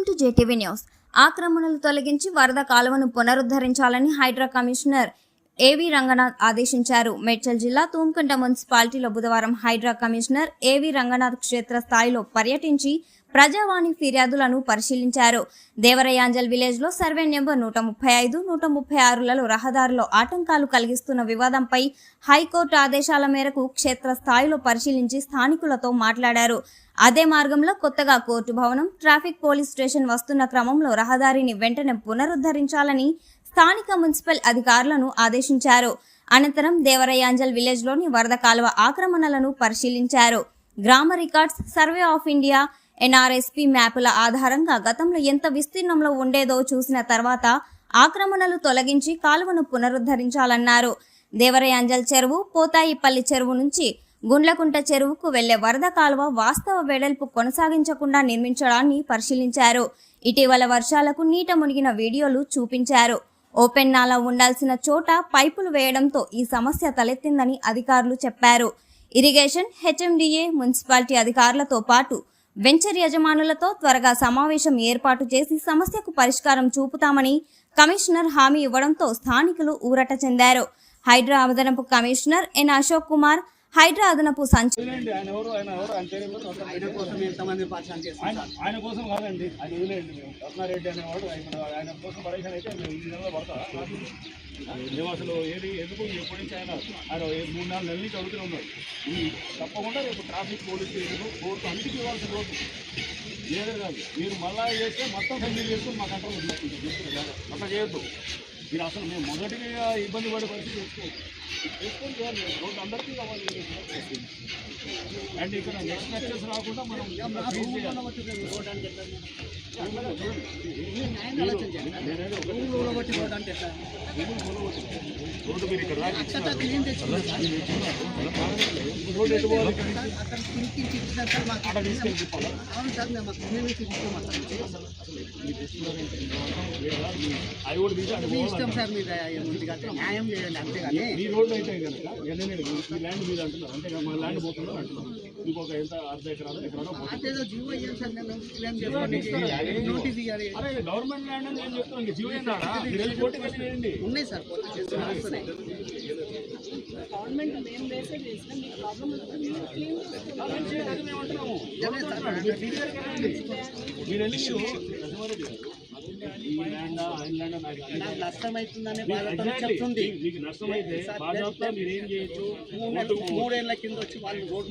Welcome to JTV news. ఆక్రమణలు తొలగించి వరద కాలువను పునరుద్ధరించాలని హైడ్రా కమిషనర్ ఏవి రంగనాథ్ ఆదేశించారు. మేడ్చల్ జిల్లా తూంకుంట మున్సిపాలిటీలో బుధవారం హైడ్రా కమిషనర్ ఏవి రంగనాథ్ క్షేత్ర స్థాయిలో పర్యటించి ప్రజావాణి ఫిర్యాదులను పరిశీలించారు. దేవరయాంజల్ విలేజ్ లో సర్వే నెంబర్ 135, 136లలో రహదారిలో ఆటంకాలు కలిగిస్తున్న వివాదంపై హైకోర్టు ఆదేశాల మేరకు క్షేత్ర స్థాయిలో పరిశీలించి స్థానికులతో మాట్లాడారు. అదే మార్గంలో కొత్తగా కోర్టు భవనం, ట్రాఫిక్ పోలీస్ స్టేషన్ వస్తున్న క్రమంలో రహదారిని వెంటనే పునరుద్ధరించాలని స్థానిక మున్సిపల్ అధికారులను ఆదేశించారు. అనంతరం దేవరయాంజల్ విలేజ్ లోని వరద కాలువ ఆక్రమణలను పరిశీలించారు. గ్రామ రికార్డ్స్, సర్వే ఆఫ్ ఇండియా, ఎన్ఆర్ఎస్పీ మ్యాపుల ఆధారంగా గతంలో ఎంత విస్తీర్ణంలో ఉండేదో చూసిన తర్వాత ఆక్రమణలు తొలగించి కాలువను పునరుద్ధరించాలన్నారు. దేవరయాంజల్ చెరువు, పోతాయిపల్లి చెరువు నుంచి గుండ్లకుంట చెరువుకు వెళ్లే వరద కాలువ వాస్తవ వెడల్పు కొనసాగించకుండా నిర్మించడాన్ని పరిశీలించారు. ఇటీవల వర్షాలకు నీట మునిగిన వీడియోలు చూపించారు. ఓపెన్ నాలా ఉండాల్సిన చోట పైపులు వేయడంతో ఈ సమస్య తలెత్తిందని అధికారులు చెప్పారు. ఇరిగేషన్, హెచ్ఎండిఏ, మున్సిపాలిటీ అధికారులతో పాటు వెంచర్ యజమానులతో త్వరగా సమావేశం ఏర్పాటు చేసి సమస్యకు పరిష్కారం చూపుతామని కమిషనర్ హామీ ఇవ్వడంతో స్థానికులు ఊరట చెందారు. హైడ్రా అదనపు కమిషనర్ ఎన్ అశోక్ కుమార్, హైడ్రా అదనపు ఆయన కోసం కాదండి, ఆయన వదిలేండి. రత్నారెడ్డి అనేవాడు ఆయన కోసం పరేషన్ అయితే మేము అసలు ఏది ఎందుకు ఎప్పటి నుంచి ఆయన 3-4 నెలల నుంచి అడుగుతూనే ఉన్నాడు. ఈ తప్పకుండా రేపు ట్రాఫిక్ పోలీస్ స్టేషన్ కోర్టు అన్నిటికీ ఇవ్వాల్సిన రోజు లేదు కాదు. మీరు మళ్ళా చేస్తే మొత్తం ఫెమిలీ చేసుకుని మా కంట్రోల్ తీసుకుంటారు. అట్లా చేయొద్దు. మీరు అసలు మేము మొదటిగా ఇబ్బంది పడే పరిస్థితి చేసుకొని చేయాలి. రోడ్డు అందరికీ కావాలి. అండ్ ఇక్కడ నెక్స్ట్ లెక్చర్స్ రాకుండా మనం రోడ్డు మీరు ఇక్కడ రోడ్డు ఎటు పోవాలి? అక్కడ తీసుకెళ్ళి చెప్పాలి. అది కూడా న్యాయం చేయండి అంతేగాని మీ రోడ్డు అయితే కనుక ఈ ల్యాండ్ మీద అంటున్నారు. అంతేగా మా ల్యాండ్ పోతున్నారు అంటున్నారు. ఇంకొక ఎంత అర్ధ ఎకరాలు అరే గవర్నమెంట్ ల్యాండ్ అని నేను చెప్తున్నాను. జీవో ఏంటండి కోర్టుకి చేయండి. ఉన్నాయి సార్ నష్టమైతుందనే చెప్తుంది. మీకు నష్టమైతే మీరేం చేయొచ్చు? 3 ఏళ్ల కింద వచ్చి వాళ్ళు రోడ్